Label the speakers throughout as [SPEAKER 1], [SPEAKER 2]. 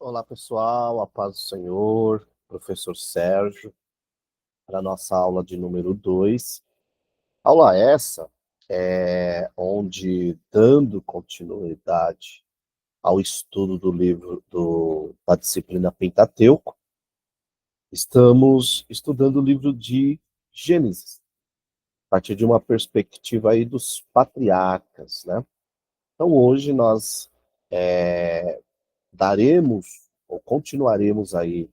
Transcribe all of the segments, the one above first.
[SPEAKER 1] Olá, pessoal, a paz do Senhor, professor Sérgio, para a nossa aula de número 2. Aula essa onde, dando continuidade ao estudo do livro da disciplina Pentateuco, estamos estudando o livro de Gênesis, a partir de uma perspectiva aí dos patriarcas, né? Então, hoje nós daremos, ou continuaremos aí,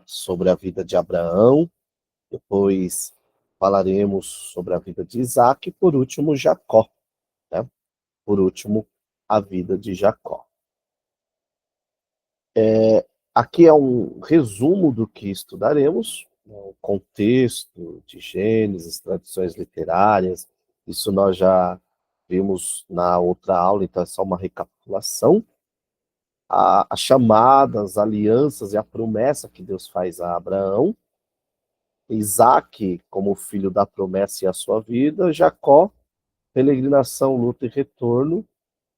[SPEAKER 1] sobre a vida de Abraão. Depois falaremos sobre a vida de Isaac e, por último, Jacó, né? Por último, a vida de Jacó. Aqui é um resumo do que estudaremos, né? O contexto de Gênesis, tradições literárias, isso nós já vimos na outra aula, então é só uma recapitulação. As chamadas, alianças e a promessa que Deus faz a Abraão, Isaac como filho da promessa e a sua vida, Jacó, peregrinação, luta e retorno,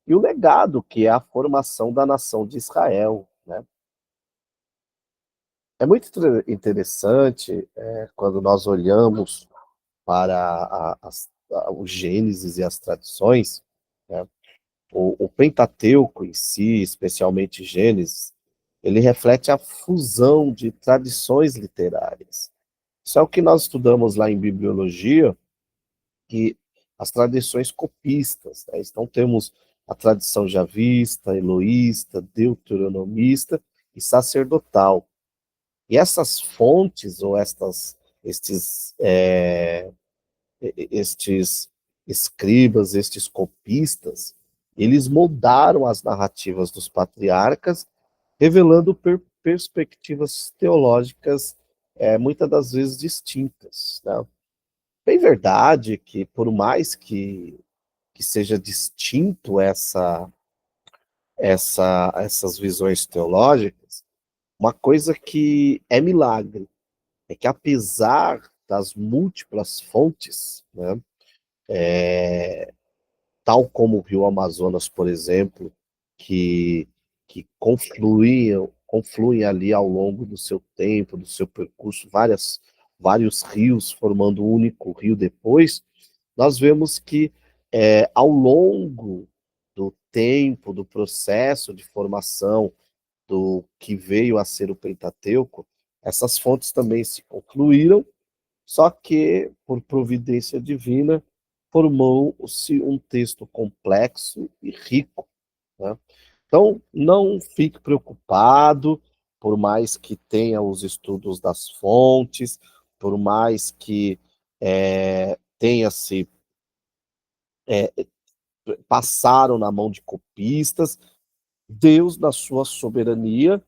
[SPEAKER 1] e o legado que é a formação da nação de Israel, né? É muito interessante quando nós olhamos para o Gênesis e as tradições, né? O Pentateuco em si, especialmente Gênesis, ele reflete a fusão de tradições literárias. Isso é o que nós estudamos lá em bibliologia, que as tradições copistas, né? Então temos a tradição javista, eloísta, deuteronomista e sacerdotal. E essas fontes, ou estes escribas, estes copistas, eles moldaram as narrativas dos patriarcas, revelando perspectivas teológicas muitas das vezes distintas, né? Bem verdade que, por mais que seja distinto essas visões teológicas, uma coisa que é milagre é que, apesar das múltiplas fontes, né, tal como o Rio Amazonas, por exemplo, que, que confluem ali ao longo do seu tempo, do seu percurso, vários rios formando um único rio depois, nós vemos que ao longo do tempo, do processo de formação do que veio a ser o Pentateuco, essas fontes também se concluíram, só que, por providência divina, formou-se um texto complexo e rico, né? Então, não fique preocupado, por mais que tenha os estudos das fontes, por mais que tenha-se passaram na mão de copistas, Deus, na sua soberania,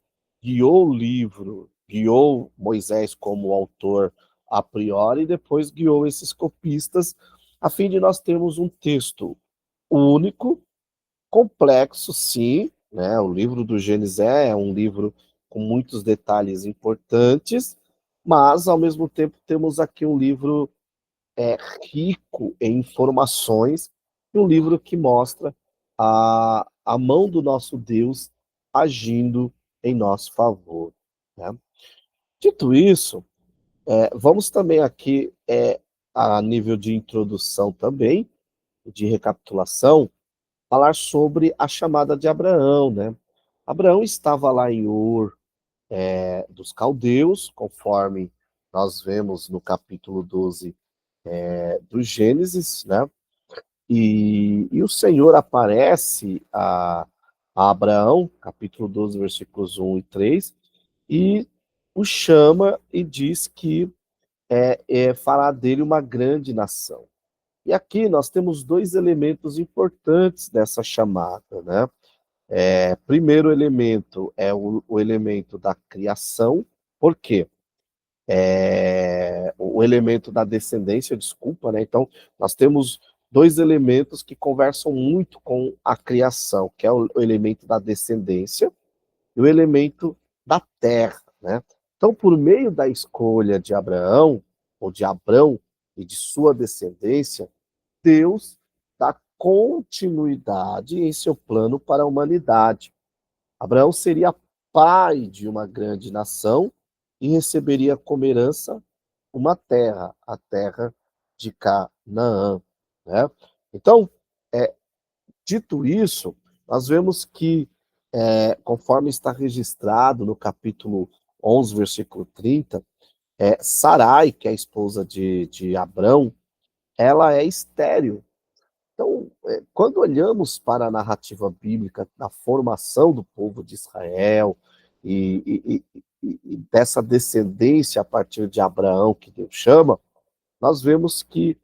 [SPEAKER 1] guiou o livro, guiou Moisés como autor a priori, e depois guiou esses copistas, a fim de nós termos um texto único, complexo, sim, né? O livro do Gênesis é um livro com muitos detalhes importantes, mas, ao mesmo tempo, temos aqui um livro rico em informações, e um livro que mostra a mão do nosso Deus agindo em nosso favor, né? Dito isso, vamos também aqui, a nível de introdução também, de recapitulação, falar sobre a chamada de Abraão, né? Abraão estava lá em Ur dos caldeus, conforme nós vemos no capítulo 12 do Gênesis, né? E o Senhor aparece a Abraão, capítulo 12, versículos 1 e 3, e o chama e diz que fará dele uma grande nação. E aqui nós temos dois elementos importantes dessa chamada, né? Primeiro elemento é o elemento da criação. Por quê? O elemento da descendência, desculpa, né? Então, nós temos dois elementos que conversam muito com a criação, que é o elemento da descendência e o elemento da terra, né? Então, por meio da escolha de Abraão, ou de Abrão, e de sua descendência, Deus dá continuidade em seu plano para a humanidade. Abraão seria a pai de uma grande nação e receberia como herança uma terra, a terra de Canaã, né? Então, dito isso, nós vemos que, conforme está registrado no capítulo 11, versículo 30, Sarai, que é a esposa de Abrão, ela é estéril. Então, quando olhamos para a narrativa bíblica da formação do povo de Israel e dessa descendência a partir de Abraão que Deus chama, nós vemos que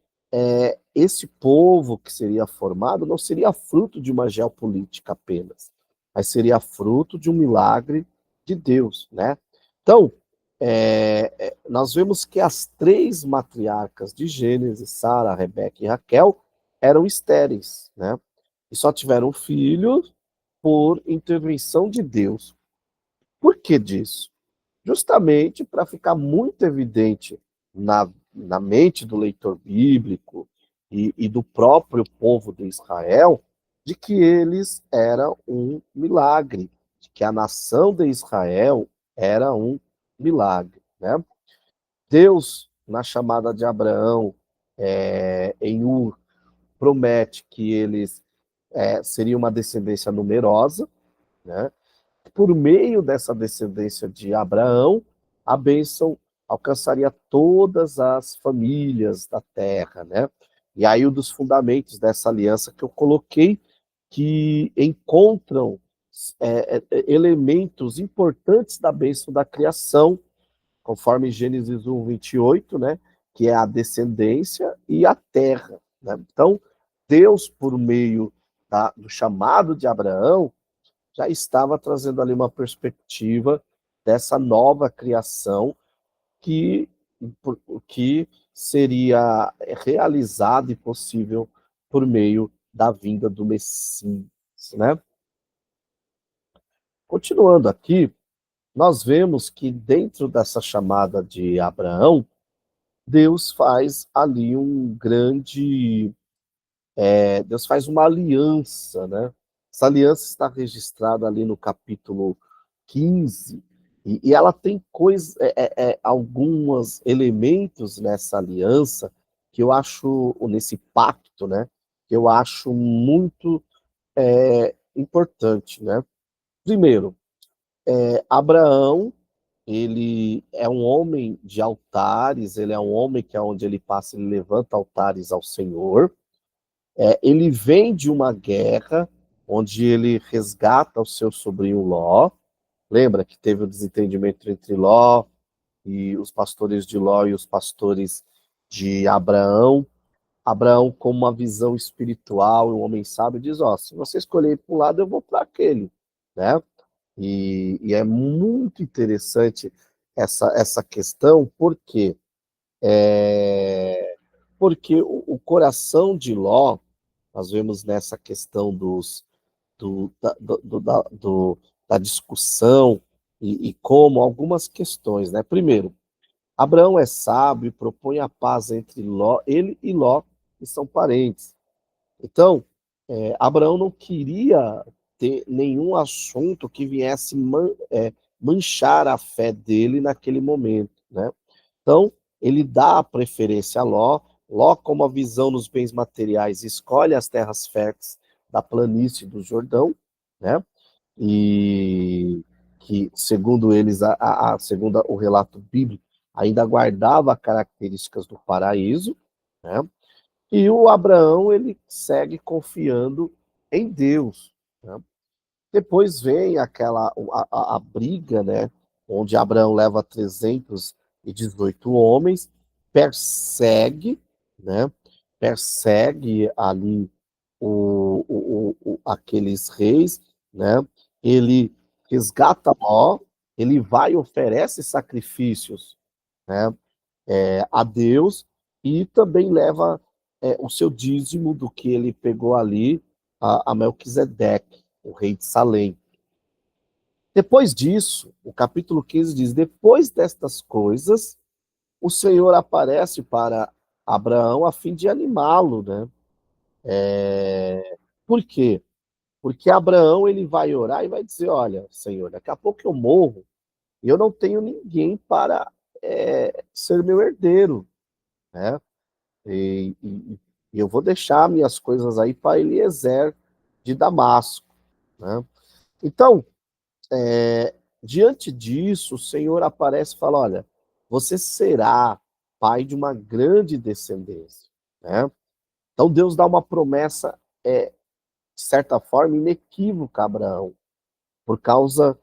[SPEAKER 1] esse povo que seria formado não seria fruto de uma geopolítica apenas, mas seria fruto de um milagre de Deus, né? Então, nós vemos que as três matriarcas de Gênesis, Sara, Rebeca e Raquel, eram estéreis, né? E só tiveram filhos por intervenção de Deus. Por que disso? Justamente para ficar muito evidente na mente do leitor bíblico e do próprio povo de Israel, de que eles eram um milagre, de que a nação de Israel era um milagre, né? Deus, na chamada de Abraão, em Ur, promete que eles seriam uma descendência numerosa, né? Por meio dessa descendência de Abraão, a bênção alcançaria todas as famílias da terra, né? E aí um dos fundamentos dessa aliança que eu coloquei, que encontram elementos importantes da bênção da criação, conforme Gênesis 1, 28, né? Que é a descendência e a terra, né? Então, Deus, por meio do chamado de Abraão, já estava trazendo ali uma perspectiva dessa nova criação que, que seria realizada e possível por meio da vinda do Messias, né? Continuando aqui, nós vemos que dentro dessa chamada de Abraão, Deus faz ali Deus faz uma aliança, né? Essa aliança está registrada ali no capítulo 15, e ela tem alguns elementos nessa aliança que eu acho, nesse pacto, né? Que eu acho muito importante, né? Primeiro, Abraão, ele é um homem de altares, ele é um homem que onde ele passa, ele levanta altares ao Senhor. Ele vem de uma guerra onde ele resgata o seu sobrinho Ló. Lembra que teve o desentendimento entre Ló e os pastores de Ló e os pastores de Abraão. Abraão, com uma visão espiritual, um homem sábio, diz: ó, se você escolher para um lado, eu vou para aquele, né? E é muito interessante essa questão, por quê? Porque o coração de Ló, nós vemos nessa questão do, da, do, da, do, da discussão e como algumas questões, né? Primeiro, Abraão é sábio e propõe a paz entre ele e Ló, que são parentes. Então, Abraão não queria ter nenhum assunto que viesse manchar a fé dele naquele momento, né? Então, ele dá a preferência a Ló. Ló, com uma visão nos bens materiais, escolhe as terras férteis da planície do Jordão, né? E que, segundo eles, segundo o relato bíblico, ainda guardava características do paraíso, né? E o Abraão, ele segue confiando em Deus, né? Depois vem a briga, né? Onde Abraão leva 318 homens, persegue, né? Persegue ali aqueles reis, né? Ele resgata Ló, ele vai e oferece sacrifícios, né? A Deus, e também leva o seu dízimo do que ele pegou ali a Melquisedeque, o rei de Salém. Depois disso, o capítulo 15 diz: depois destas coisas, o Senhor aparece para Abraão a fim de animá-lo, né? Por quê? Porque Abraão ele vai orar e vai dizer, olha, Senhor, daqui a pouco eu morro e eu não tenho ninguém para ser meu herdeiro, né? E eu vou deixar minhas coisas aí para Eliezer de Damasco, né? Então, diante disso, o Senhor aparece e fala, olha, você será pai de uma grande descendência, né? Então Deus dá uma promessa, de certa forma, inequívoca a Abraão, por causa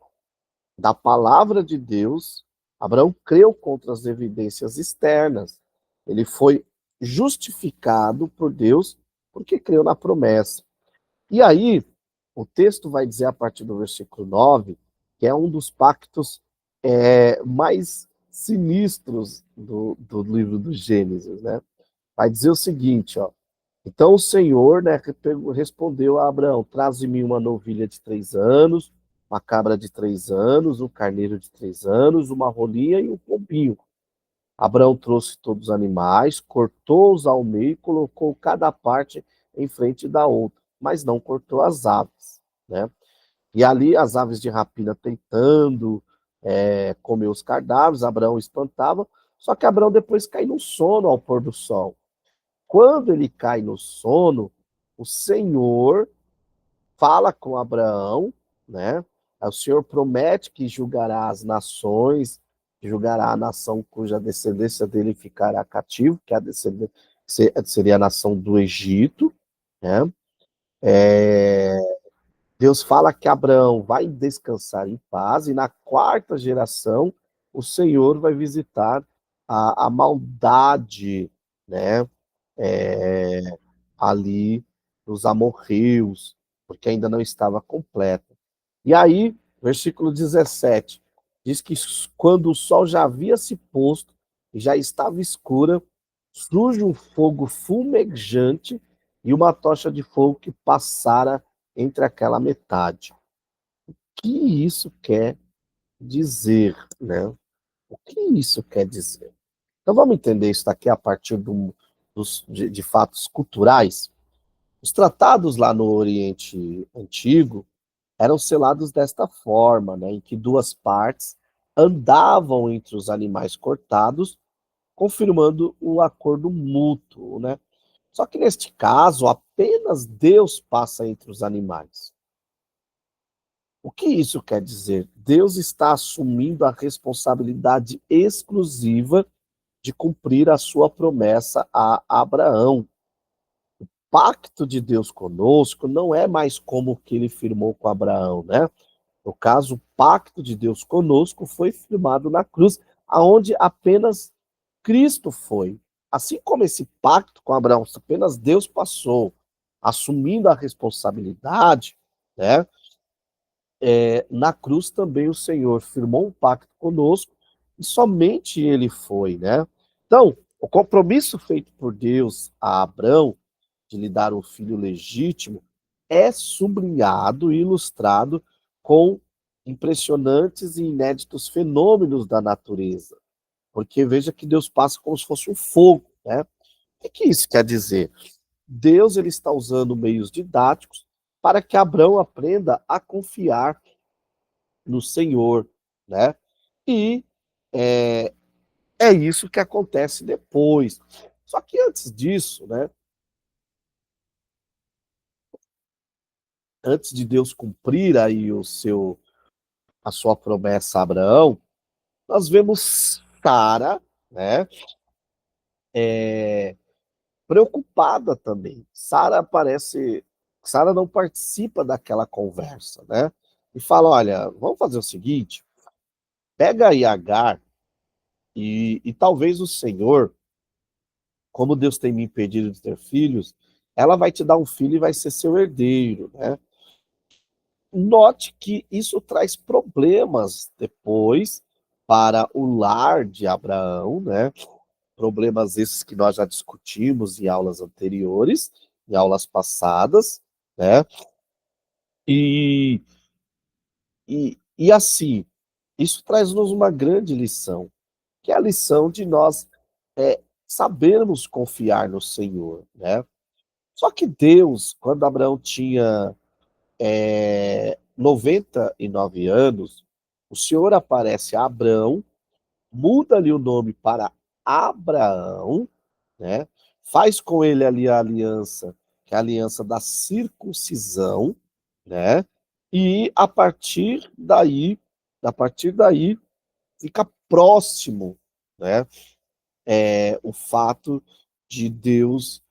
[SPEAKER 1] da palavra de Deus. Abraão creu contra as evidências externas. Ele foi justificado por Deus porque creu na promessa. E aí, o texto vai dizer a partir do versículo 9, que é um dos pactos mais sinistros do livro do Gênesis, né? Vai dizer o seguinte, ó. Então o Senhor, né, respondeu a Abraão: traze-me uma novilha de 3 anos, uma cabra de 3 anos, um carneiro de 3 anos, uma rolinha e um pombinho. Abraão trouxe todos os animais, cortou-os ao meio e colocou cada parte em frente da outra, mas não cortou as aves, né? E ali as aves de rapina tentando comer os cardápios, Abraão espantava, só que Abraão depois cai no sono ao pôr do sol. Quando ele cai no sono, o Senhor fala com Abraão, né? O Senhor promete que julgará as nações, que julgará a nação cuja descendência dele ficará cativo, que seria a nação do Egito, né? Deus fala que Abraão vai descansar em paz, e na quarta geração o Senhor vai visitar a maldade, né? É, ali dos amorreus, porque ainda não estava completa. E aí, versículo 17, diz que quando o sol já havia se posto e já estava escura, surge um fogo fumegante e uma tocha de fogo que passara entre aquela metade. O que isso quer dizer, né? O que isso quer dizer? Então vamos entender isso daqui a partir de fatos culturais. Os tratados lá no Oriente Antigo eram selados desta forma, né, em que duas partes andavam entre os animais cortados, confirmando o acordo mútuo, né? Só que neste caso, apenas Deus passa entre os animais. O que isso quer dizer? Deus está assumindo a responsabilidade exclusiva de cumprir a sua promessa a Abraão. Pacto de Deus conosco não é mais como o que ele firmou com Abraão, né? No caso, o pacto de Deus conosco foi firmado na cruz, aonde apenas Cristo foi. Assim como esse pacto com Abraão, apenas Deus passou, assumindo a responsabilidade, né? Na cruz também o Senhor firmou um pacto conosco e somente ele foi, né? Então, o compromisso feito por Deus a Abraão de lhe dar um filho legítimo é sublinhado e ilustrado com impressionantes e inéditos fenômenos da natureza. Porque veja que Deus passa como se fosse um fogo, né? O que isso quer dizer? Deus ele está usando meios didáticos para que Abraão aprenda a confiar no Senhor, né? E é, é isso que acontece depois. Só que antes disso, né? Antes de Deus cumprir aí a sua promessa a Abraão, nós vemos Sara, né? Preocupada também. Sara não participa daquela conversa, né? E fala, olha, vamos fazer o seguinte, pega aí Agar e talvez o Senhor, como Deus tem me impedido de ter filhos, ela vai te dar um filho e vai ser seu herdeiro, né? Note que isso traz problemas depois para o lar de Abraão, né? Problemas esses que nós já discutimos em aulas anteriores, em aulas passadas, né? E, e assim, isso traz-nos uma grande lição, que é a lição de nós sabermos confiar no Senhor, né? Só que Deus, quando Abraão tinha 99 anos, o Senhor aparece a Abrão, muda-lhe o nome para Abraão, né? Faz com ele ali a aliança, que é a aliança da circuncisão, né? E a partir daí fica próximo, né? O fato de Deus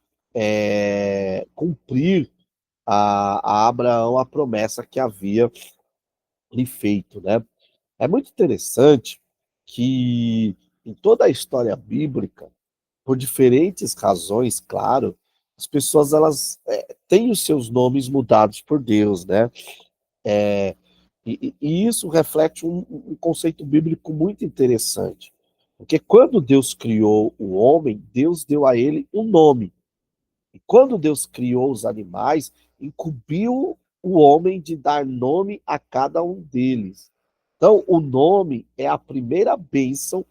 [SPEAKER 1] cumprir a Abraão a promessa que havia lhe feito, né? É muito interessante que em toda a história bíblica, por diferentes razões, claro, as pessoas elas têm os seus nomes mudados por Deus, né? E isso reflete um conceito bíblico muito interessante, porque quando Deus criou o homem, Deus deu a ele um nome. E quando Deus criou os animais, incumbiu o homem de dar nome a cada um deles. Então, o nome é a primeira bênção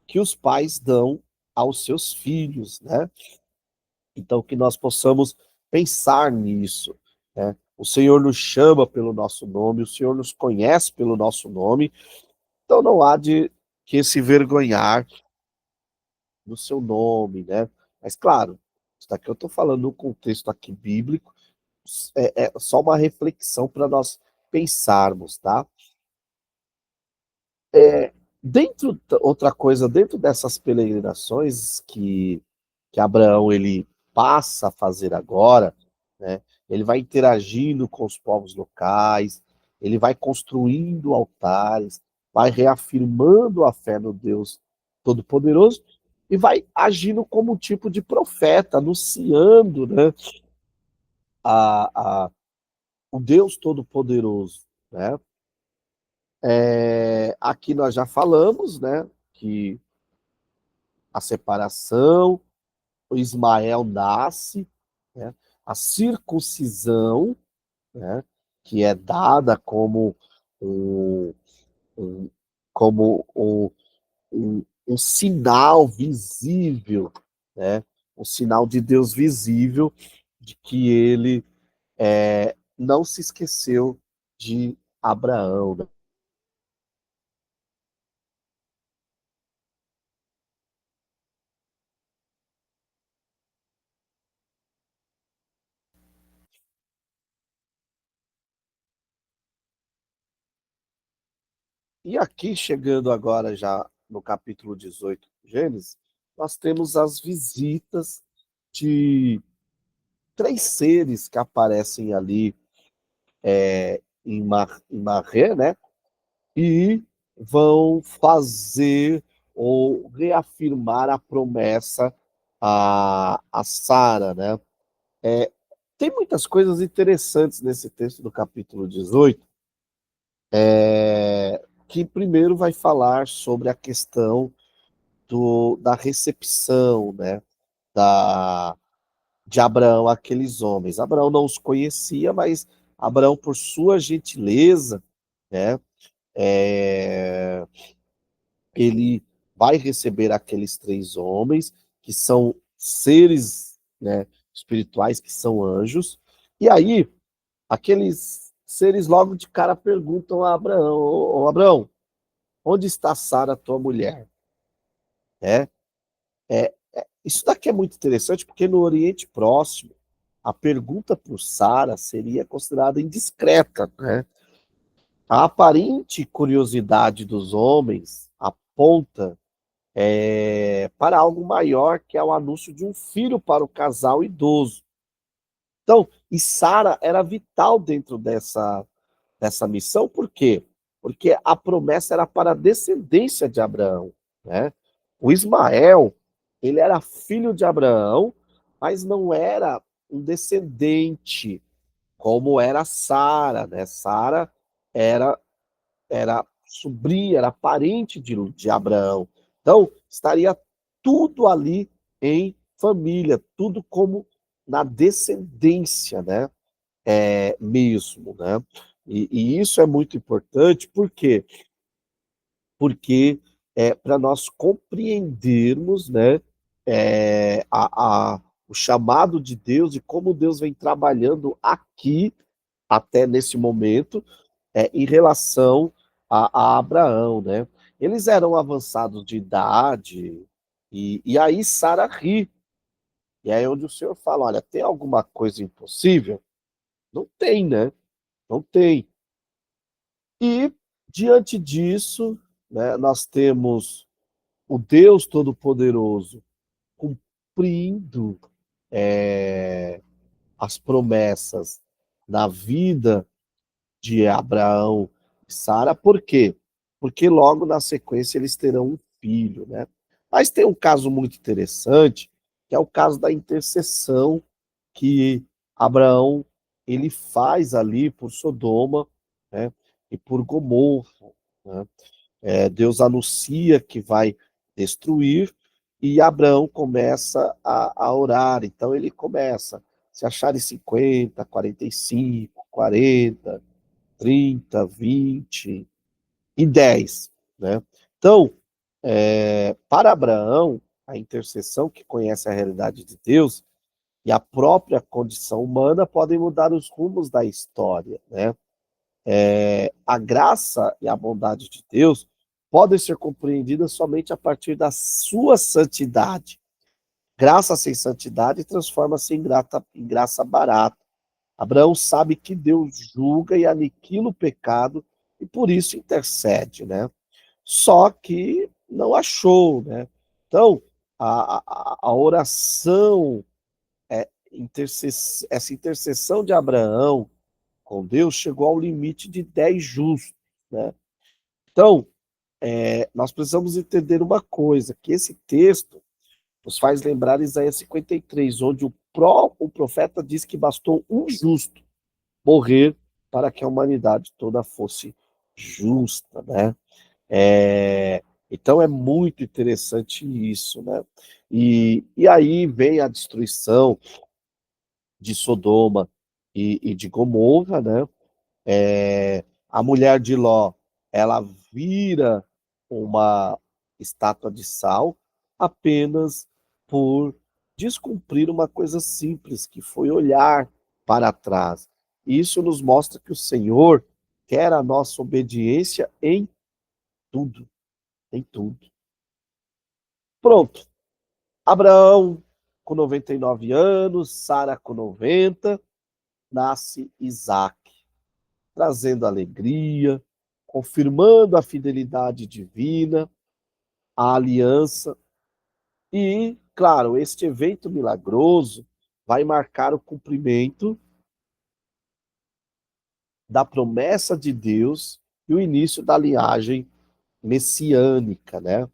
[SPEAKER 1] que os pais dão aos seus filhos, né? Então, que nós possamos pensar nisso, né? O Senhor nos chama pelo nosso nome, o Senhor nos conhece pelo nosso nome, então não há de que se vergonhar do seu nome, né? Mas, claro, isso daqui eu estou falando no contexto aqui bíblico, é só uma reflexão para nós pensarmos, tá? Outra coisa, dentro dessas peregrinações que Abraão ele passa a fazer agora, né? Ele vai interagindo com os povos locais, ele vai construindo altares, vai reafirmando a fé no Deus Todo-Poderoso e vai agindo como um tipo de profeta, anunciando, né, a, a, o Deus Todo-Poderoso, né? Aqui nós já falamos, né, que a separação, o Ismael nasce, né, a circuncisão, né, que é dada um, um, como um sinal visível, né, um sinal de Deus visível de que ele não se esqueceu de Abraão, né? E aqui, chegando agora já no capítulo 18 de Gênesis, nós temos as visitas de três seres que aparecem ali em Marré, né? E vão fazer ou reafirmar a promessa a Sara, né? É, tem muitas coisas interessantes nesse texto do capítulo 18, que primeiro vai falar sobre a questão da recepção, né? Da, de Abraão àqueles homens. Abraão não os conhecia, mas Abraão, por sua gentileza, né, é, ele vai receber aqueles três homens, que são seres, né, espirituais, que são anjos, e aí aqueles seres logo de cara perguntam a Abraão: ô Abraão, onde está Sara, tua mulher? É, isso daqui é muito interessante, porque no Oriente Próximo, a pergunta por Sara seria considerada indiscreta, né? A aparente curiosidade dos homens aponta para algo maior, que é o anúncio de um filho para o casal idoso. Então, e Sara era vital dentro dessa missão, por quê? Porque a promessa era para a descendência de Abraão, né? O Ismael, ele era filho de Abraão, mas não era um descendente como era Sara, né? Sara era sobrinha, era parente de Abraão. Então, estaria tudo ali em família, tudo como na descendência, né? Mesmo, né? E isso é muito importante, por quê? Porque para nós compreendermos, né, o chamado de Deus e como Deus vem trabalhando aqui até nesse momento, em relação a Abraão, né? Eles eram avançados de idade, e aí Sara ri. E aí é onde o Senhor fala: olha, tem alguma coisa impossível? Não tem, né? Não tem. E, diante disso, né, nós temos o Deus Todo-Poderoso cumprindo as promessas na vida de Abraão e Sara. Por quê? Porque logo na sequência eles terão um filho, né? Mas tem um caso muito interessante, que é o caso da intercessão que Abraão ele faz ali por Sodoma, né? E por Gomorra, né? Deus anuncia que vai destruir e Abraão começa a orar. Então ele começa, se acharem 50, 45, 40, 30, 20 e 10, né? Então, para Abraão, a intercessão que conhece a realidade de Deus e a própria condição humana podem mudar os rumos da história, né? A graça e a bondade de Deus podem ser compreendidas somente a partir da sua santidade. Graça sem santidade transforma-se em graça barata. Abraão sabe que Deus julga e aniquila o pecado e por isso intercede, né? Só que não achou, né? Então, a oração, essa intercessão de Abraão com Deus chegou ao limite de 10 justos, né? Então, nós precisamos entender uma coisa, que esse texto nos faz lembrar Isaías 53, onde o profeta diz que bastou um justo morrer para que a humanidade toda fosse justa, né? Então é muito interessante isso, né? E aí vem a destruição de Sodoma e de Gomorra, né? A mulher de Ló, ela vira uma estátua de sal apenas por descumprir uma coisa simples, que foi olhar para trás. Isso nos mostra que o Senhor quer a nossa obediência em tudo, em tudo. Pronto. Abraão com 99 anos, Sara com 90, nasce Isaac, trazendo alegria, confirmando a fidelidade divina, a aliança. E, claro, este evento milagroso vai marcar o cumprimento da promessa de Deus e o início da linhagem messiânica, né?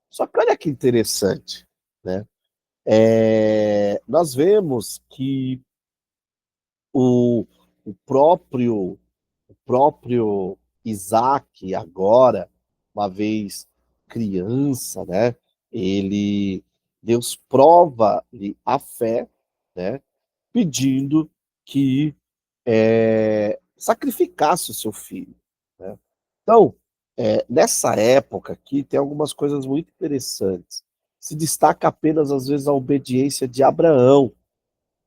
[SPEAKER 1] Só que olha que interessante, né? Nós vemos que o, o próprio o próprio Isaac agora, uma vez criança, né? Ele Deus prova-lhe a fé, né? Pedindo que sacrificasse o seu filho, né? Então, nessa época aqui tem algumas coisas muito interessantes. Se destaca apenas às vezes a obediência de Abraão,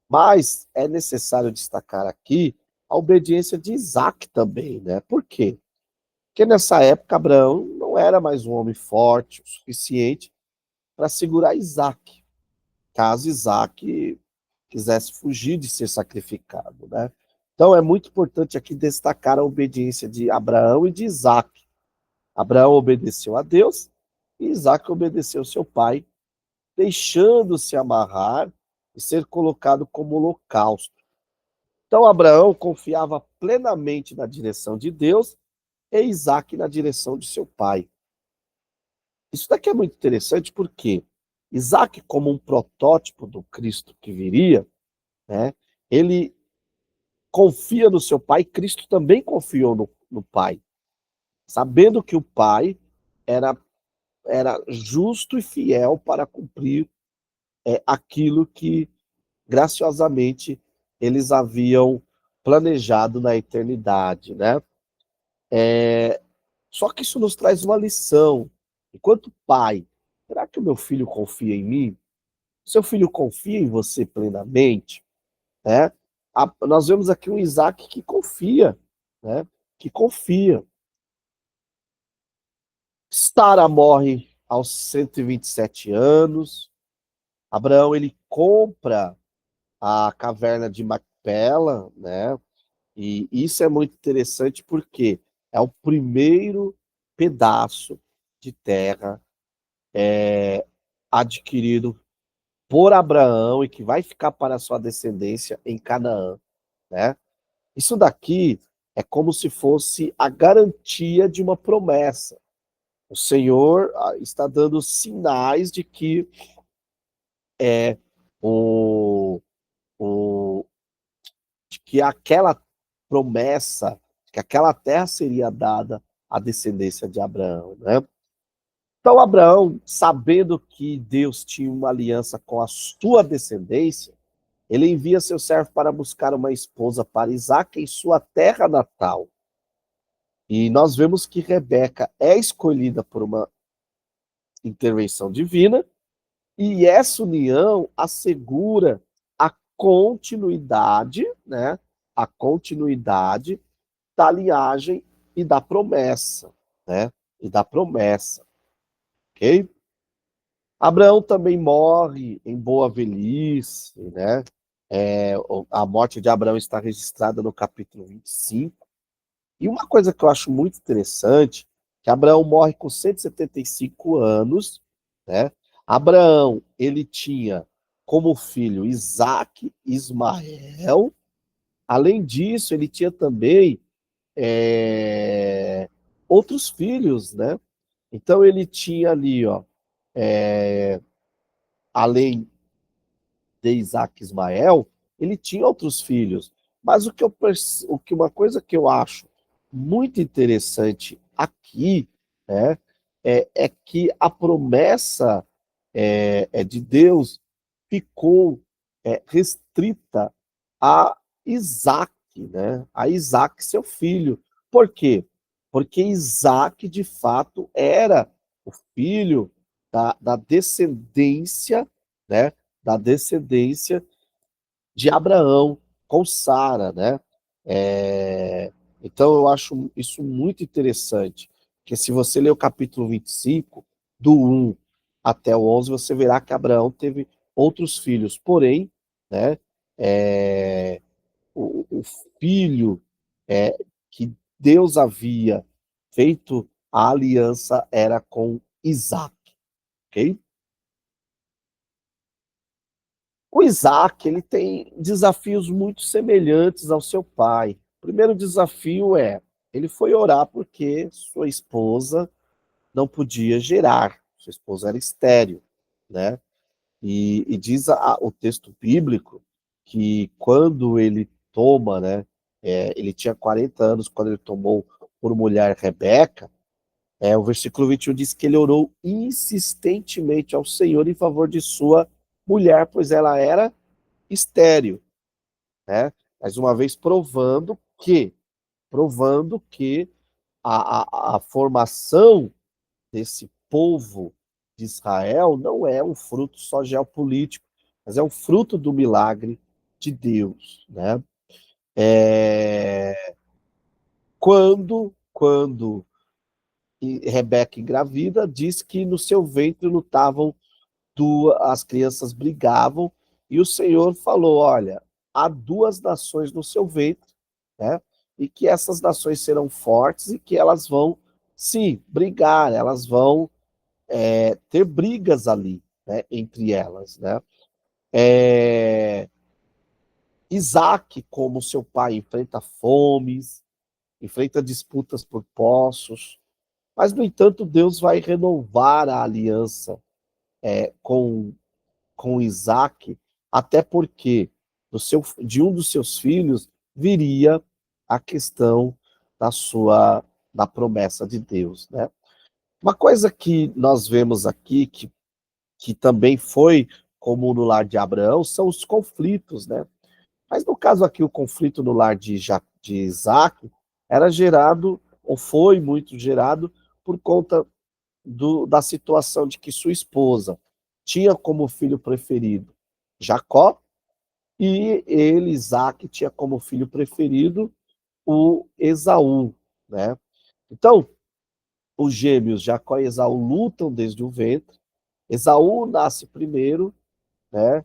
[SPEAKER 1] mas é necessário destacar aqui a obediência de Isaac também, né? Por quê? Porque nessa época Abraão não era mais um homem forte o suficiente para segurar Isaac, caso Isaac quisesse fugir de ser sacrificado, né? Então é muito importante aqui destacar a obediência de Abraão e de Isaac. Abraão obedeceu a Deus e Isaac obedeceu ao seu pai, deixando-se amarrar e ser colocado como holocausto. Então Abraão confiava plenamente na direção de Deus e Isaac na direção de seu pai. Isso daqui é muito interessante porque Isaac, como um protótipo do Cristo que viria, né, ele confia no seu pai, Cristo também confiou no pai, sabendo que o pai era, era justo e fiel para cumprir aquilo que graciosamente eles haviam planejado na eternidade, né? Só que isso nos traz uma lição. Enquanto pai, será que o meu filho confia em mim? Seu filho confia em você plenamente, né? Nós vemos aqui um Isaac que confia, né? Que confia. Sara morre aos 127 anos. Abraão ele compra a caverna de Macpela, né? E isso é muito interessante porque é o primeiro pedaço de terra adquirido por Abraão e que vai ficar para a sua descendência em Canaã, né? Isso daqui é como se fosse a garantia de uma promessa. O Senhor está dando sinais de que o, o de que aquela promessa, que aquela terra seria dada à descendência de Abraão, né? Então Abraão, sabendo que Deus tinha uma aliança com a sua descendência, ele envia seu servo para buscar uma esposa para Isaque em sua terra natal. E nós vemos que Rebeca é escolhida por uma intervenção divina, e essa união assegura a continuidade, né? A continuidade da linhagem e da promessa, né? E da promessa, ok? Abraão também morre em boa velhice, né? A morte de Abraão está registrada no capítulo 25. E uma coisa que eu acho muito interessante, que Abraão morre com 175 anos, né? Abraão, ele tinha como filho Isaac e Ismael. Além disso, ele tinha também é, outros filhos, né? Então ele tinha ali, ó, além de Isaac e Ismael, ele tinha outros filhos. Mas o que uma coisa que eu acho muito interessante aqui, né, é que a promessa de Deus ficou restrita a Isaac, né? A Isaac, seu filho. Por quê? Porque Isaac, de fato, era o filho da descendência, né? Da descendência de Abraão com Sara, né? É, então eu acho isso muito interessante, porque se você ler o capítulo 25, do 1 até o 11, você verá que Abraão teve outros filhos, porém, né, é, o filho é, que Deus havia feito a aliança era com Isaac, ok? O Isaac, ele tem desafios muito semelhantes ao seu pai. O primeiro desafio ele foi orar porque sua esposa não podia gerar, sua esposa era estéril, né? E diz o texto bíblico que quando ele toma, né, ele tinha 40 anos quando ele tomou por mulher Rebeca, o versículo 21 diz que ele orou insistentemente ao Senhor em favor de sua mulher, pois ela era estéril, né? Mais uma vez provando que a formação desse povo de Israel não é um fruto só geopolítico, mas é um fruto do milagre de Deus, né? É, quando Rebeca engravida, diz que no seu ventre lutavam as crianças brigavam, e o Senhor falou: olha, há duas nações no seu ventre, né? E que essas nações serão fortes e que elas vão, sim, brigar, elas vão ter brigas ali, né, entre elas, né? É, Isaac, como seu pai, enfrenta fomes, enfrenta disputas por poços, mas, no entanto, Deus vai renovar a aliança com Isaac, até porque de um dos seus filhos viria a questão da promessa de Deus, né? Uma coisa que nós vemos aqui, que também foi como no lar de Abraão, são os conflitos, né? Mas no caso aqui, o conflito no lar de Isaac era gerado, ou foi muito gerado, por conta da situação de que sua esposa tinha como filho preferido Jacó, e ele, Isaac, tinha como filho preferido o Esaú, né? Então, os gêmeos Jacó e Esaú lutam desde o ventre. Esaú nasce primeiro, né?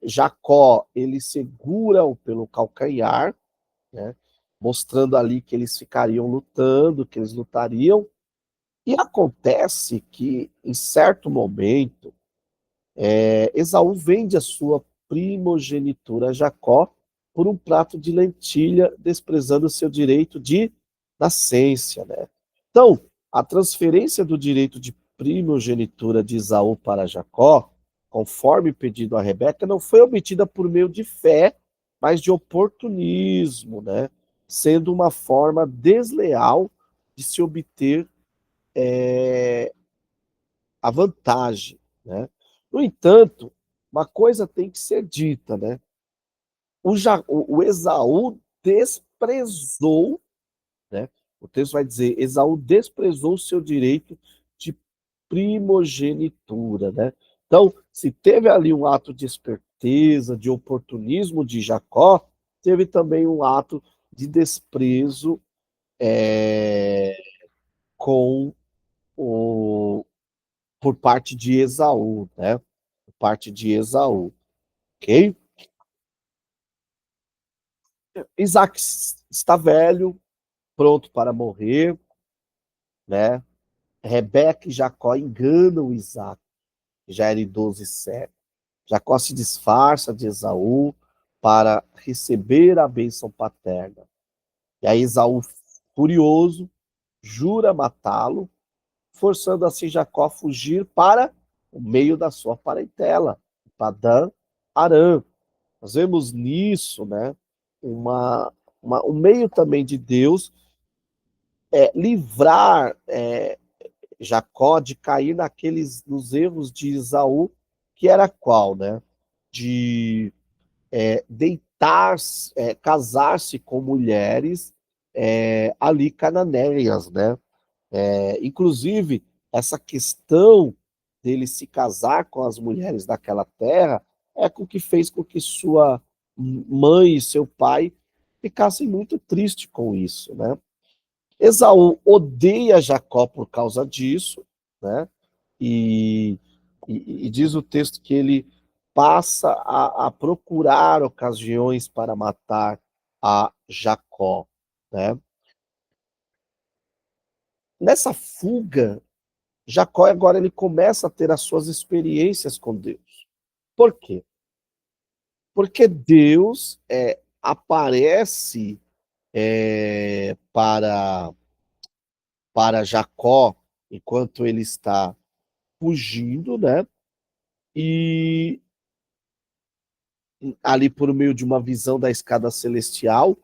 [SPEAKER 1] Jacó, ele segura-o pelo calcanhar, né? Mostrando ali que eles ficariam lutando, que eles lutariam. E acontece que, em certo momento, Esaú vende a sua primogenitura a Jacó por um prato de lentilha, desprezando o seu direito de nascência, né? Então, a transferência do direito de primogenitura de Esaú para Jacó, conforme pedido a Rebeca, não foi obtida por meio de fé, mas de oportunismo, né? Sendo uma forma desleal de se obter a vantagem, né? No entanto, uma coisa tem que ser dita, né? O Esaú desprezou, né? O texto vai dizer, Esaú desprezou o seu direito de primogenitura, né? Então, se teve ali um ato de esperteza, de oportunismo de Jacó, teve também um ato de desprezo com o, por parte de Esaú, né? Por parte de Esaú, ok? Isaac está velho, pronto para morrer, né? Rebeca e Jacó enganam Isaac, que já era idoso e cego. Jacó se disfarça de Esaú para receber a bênção paterna. E aí Esaú, furioso, jura matá-lo, forçando assim Jacó a fugir para o meio da sua parentela, Padã Arã. Nós vemos nisso, né, um meio também de Deus livrar Jacó de cair nos erros de Esaú, que era qual, né? De deitar, casar-se com mulheres ali cananeias, né? Inclusive, essa questão dele se casar com as mulheres daquela terra é o que fez com que sua mãe e seu pai ficassem muito tristes com isso, né? Esaú odeia Jacó por causa disso, né? E, e diz o texto que ele passa a procurar ocasiões para matar a Jacó, né? Nessa fuga, Jacó agora ele começa a ter as suas experiências com Deus. Por quê? Porque Deus aparece para Jacó enquanto ele está fugindo, né? E ali por meio de uma visão da escada celestial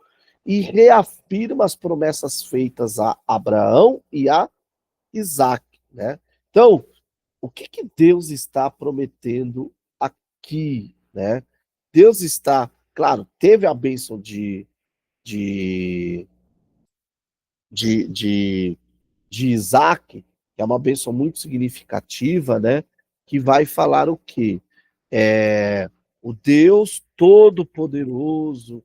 [SPEAKER 1] e reafirma as promessas feitas a Abraão e a Isaac, né? Então, o que Deus está prometendo aqui, né? Deus está, claro, teve a bênção de, de, de, de Isaac, que é uma bênção muito significativa, né? Que vai falar o quê? O Deus Todo-Poderoso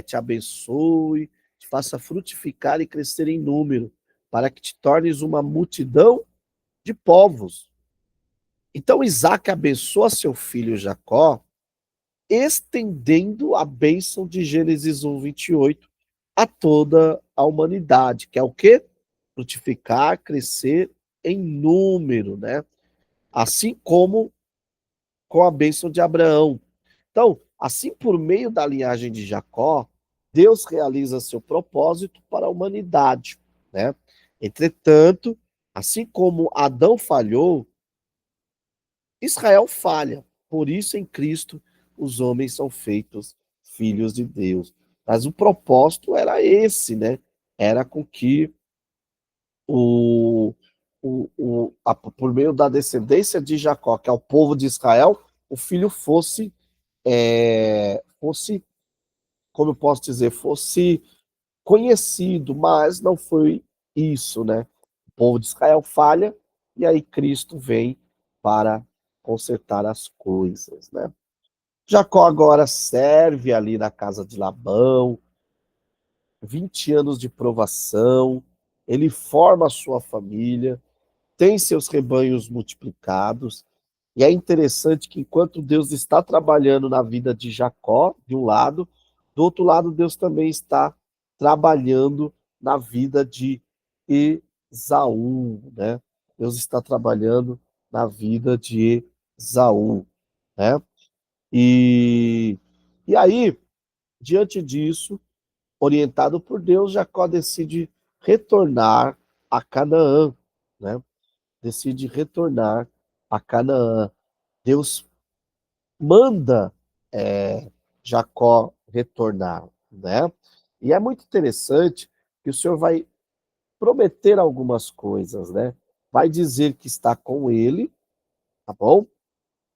[SPEAKER 1] te abençoe, te faça frutificar e crescer em número, para que te tornes uma multidão de povos. Então Isaac abençoa seu filho Jacó, estendendo a bênção de Gênesis 1, 28 a toda a humanidade, que é o quê? Frutificar, crescer em número, né? Assim como com a bênção de Abraão. Então, assim por meio da linhagem de Jacó, Deus realiza seu propósito para a humanidade, né? Entretanto, assim como Adão falhou, Israel falha. Por isso, em Cristo, os homens são feitos filhos de Deus. Mas o propósito era esse, né? Era com que por meio da descendência de Jacó, que é o povo de Israel, o filho fosse, como eu posso dizer, fosse conhecido, mas não foi isso, né? O povo de Israel falha e aí Cristo vem para consertar as coisas, né? Jacó agora serve ali na casa de Labão, 20 anos de provação, ele forma a sua família, tem seus rebanhos multiplicados, e é interessante que enquanto Deus está trabalhando na vida de Jacó, de um lado, do outro lado, Deus também está trabalhando na vida de Esaú, né? Deus está trabalhando na vida de Esaú, né? E, e aí, diante disso, orientado por Deus, Jacó decide retornar a Canaã, né? Decide retornar a Canaã. Deus manda Jacó retornar, né? E é muito interessante que o Senhor vai prometer algumas coisas, né? Vai dizer que está com ele, tá bom?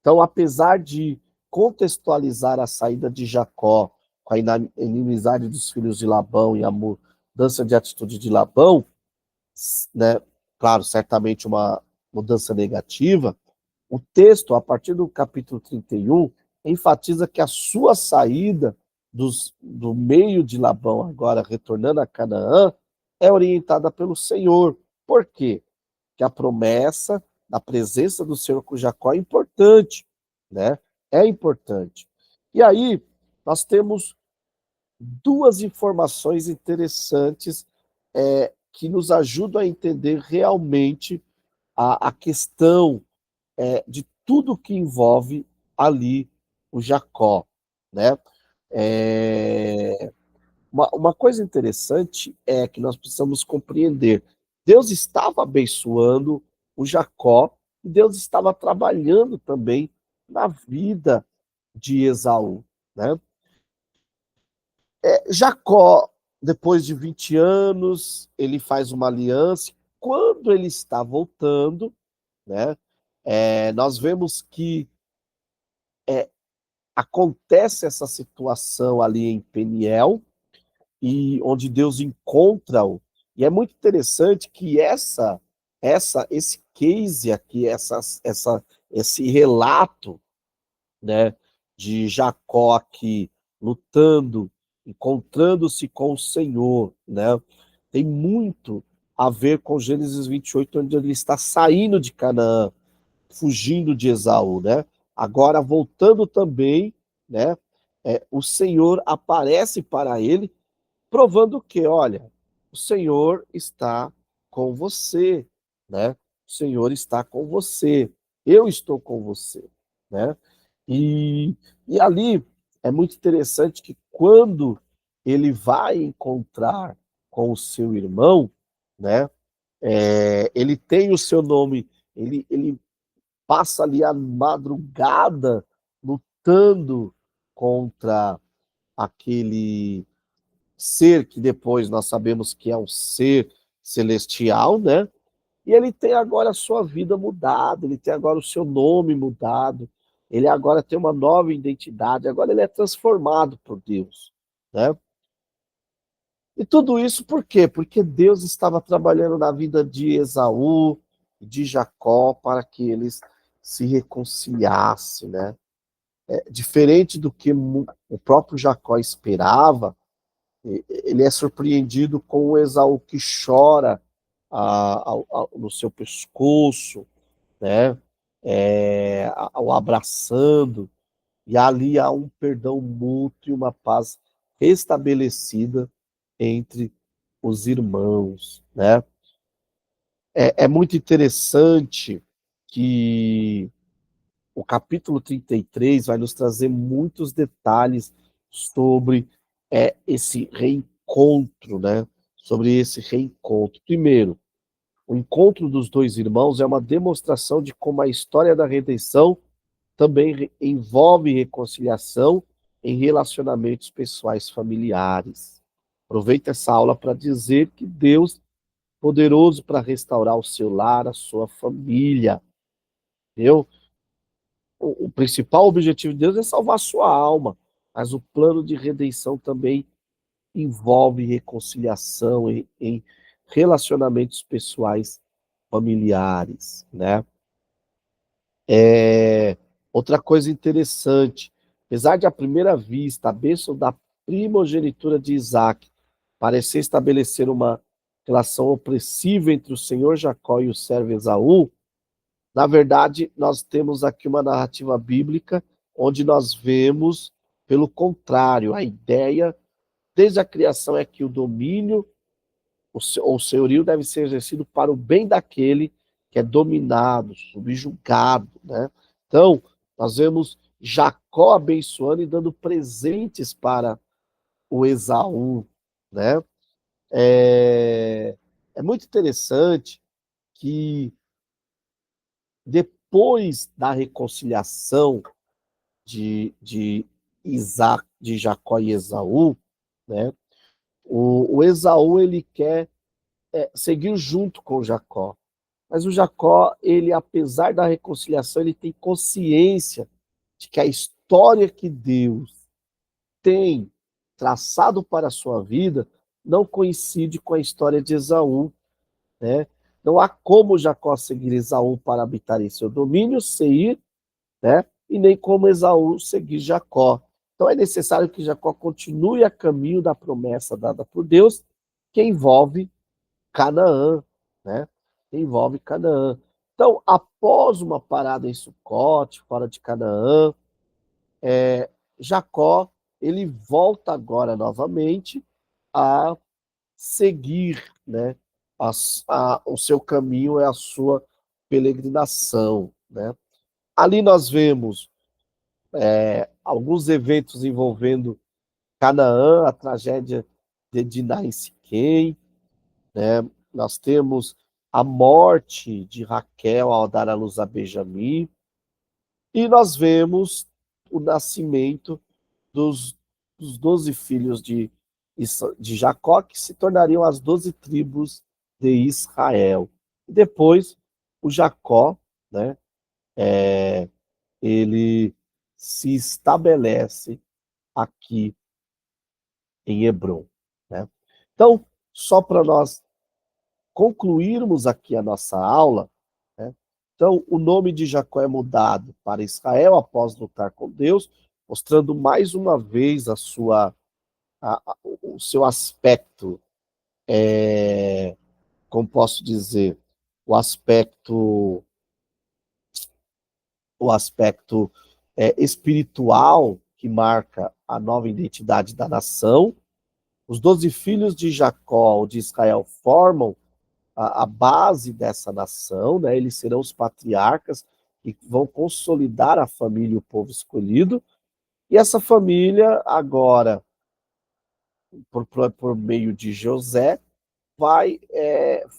[SPEAKER 1] Então, apesar de contextualizar a saída de Jacó com a inimizade dos filhos de Labão e a mudança de atitude de Labão, né? Claro, certamente uma mudança negativa, o texto, a partir do capítulo 31, enfatiza que a sua saída do meio de Labão, agora retornando a Canaã, é orientada pelo Senhor. Por quê? Porque a promessa da presença do Senhor com Jacó é importante, né? É importante. E aí, nós temos duas informações interessantes que nos ajudam a entender realmente a questão de tudo que envolve ali o Jacó, né? É, uma coisa interessante é que nós precisamos compreender. Deus estava abençoando o Jacó e Deus estava trabalhando também na vida de Esaú, né? Jacó, depois de 20 anos, ele faz uma aliança. Quando ele está voltando, né, nós vemos que acontece essa situação ali em Peniel, e onde Deus encontra-o. E é muito interessante que esse case aqui, esse relato, né, de Jacó aqui lutando, encontrando-se com o Senhor, né, tem muito a ver com Gênesis 28, onde ele está saindo de Canaã, fugindo de Esaú, né? Agora voltando também, né? O Senhor aparece para ele, provando que, olha, o Senhor está com você, né? O Senhor está com você, eu estou com você, né? E, e ali é muito interessante que quando ele vai encontrar com o seu irmão, né? Ele tem o seu nome, ele passa ali a madrugada lutando contra aquele ser que depois nós sabemos que é um ser celestial, né? E ele tem agora a sua vida mudada, ele tem agora o seu nome mudado, ele agora tem uma nova identidade, agora ele é transformado por Deus, né? E tudo isso por quê? Porque Deus estava trabalhando na vida de Esaú e de Jacó para que eles se reconciliassem, né? Diferente do que o próprio Jacó esperava, ele é surpreendido com o Esaú que chora no seu pescoço, né? O abraçando, e ali há um perdão mútuo e uma paz restabelecida entre os irmãos, né? É muito interessante que o capítulo 33 vai nos trazer muitos detalhes sobre esse reencontro, né? Sobre esse reencontro. Primeiro, o encontro dos dois irmãos é uma demonstração de como a história da redenção também envolve reconciliação em relacionamentos pessoais familiares. Aproveita essa aula para dizer que Deus é poderoso para restaurar o seu lar, a sua família. Entendeu? O principal objetivo de Deus é salvar a sua alma, mas o plano de redenção também envolve reconciliação em relacionamentos pessoais familiares, né? Outra coisa interessante, Apesar de, à primeira vista, a bênção da primogenitura de Isaac parecer estabelecer uma relação opressiva entre o senhor Jacó e o servo Esaú, na verdade, nós temos aqui uma narrativa bíblica onde nós vemos, pelo contrário, a ideia, desde a criação, é que o domínio, o senhorio deve ser exercido para o bem daquele que é dominado, subjugado, né? Então, nós vemos Jacó abençoando e dando presentes para o Esaú, né? É muito interessante que depois da reconciliação de Isaac, de Jacó e Esaú, né? O Esaú ele quer seguir junto com Jacó, mas o Jacó, ele, apesar da reconciliação, ele tem consciência de que a história que Deus tem traçado para a sua vida não coincide com a história de Esaú, né? Não há como Jacó seguir Esaú para habitar em seu domínio, Seir, né? E nem como Esaú seguir Jacó. Então é necessário que Jacó continue a caminho da promessa dada por Deus, que envolve Canaã, né? Que envolve Canaã. Então, após uma parada em Sucote, fora de Canaã, Jacó ele volta agora novamente a seguir, né? O seu caminho é a sua peregrinação, né? Ali nós vemos alguns eventos envolvendo Canaã, a tragédia de Diná em Siquém, né? Nós temos a morte de Raquel ao dar à luz a Benjamim, e nós vemos o nascimento dos, dos 12 filhos de Jacó, que se tornariam as 12 tribos de Israel. E depois, o Jacó, né, ele se estabelece aqui em Hebrom, né? Então, só para nós concluirmos aqui a nossa aula, né? Então, o nome de Jacó é mudado para Israel após lutar com Deus, mostrando mais uma vez o seu aspecto, como posso dizer, o aspecto, o aspecto espiritual que marca a nova identidade da nação. Os 12 filhos de Jacó, ou de Israel, formam a base dessa nação, né? Eles serão os patriarcas que vão consolidar a família e o povo escolhido. E essa família, agora, por meio de José, vai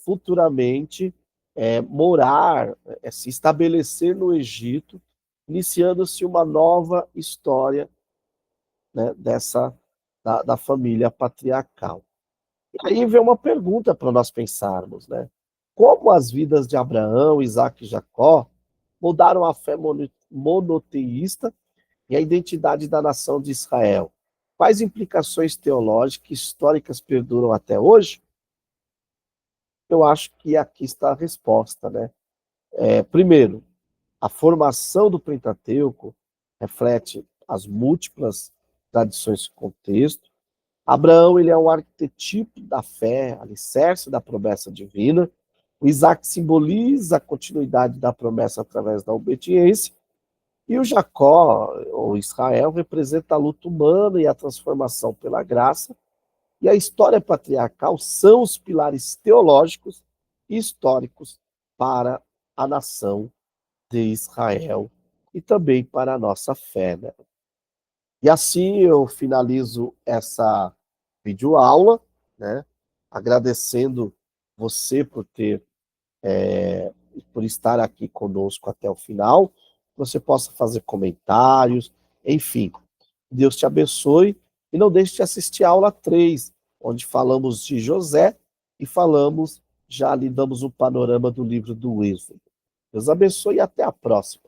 [SPEAKER 1] futuramente morar, se estabelecer no Egito, iniciando-se uma nova história, né, da família patriarcal. E aí vem uma pergunta para nós pensarmos, né? Como as vidas de Abraão, Isaac e Jacó mudaram a fé monoteísta e a identidade da nação de Israel? Quais implicações teológicas e históricas perduram até hoje? Eu acho que aqui está a resposta, né? Primeiro, a formação do Pentateuco reflete as múltiplas tradições do contexto. Abraão, ele é um arquetipo da fé, alicerce da promessa divina. O Isaac simboliza a continuidade da promessa através da obediência. E o Jacó, ou Israel, representa a luta humana e a transformação pela graça. E a história patriarcal são os pilares teológicos e históricos para a nação de Israel e também para a nossa fé, né? E assim eu finalizo essa videoaula, né? Agradecendo você por estar aqui conosco até o final. Você possa fazer comentários, enfim. Deus te abençoe e não deixe de assistir a aula 3, onde falamos de José e já lhe damos um panorama do livro do Êxodo. Deus abençoe e até a próxima.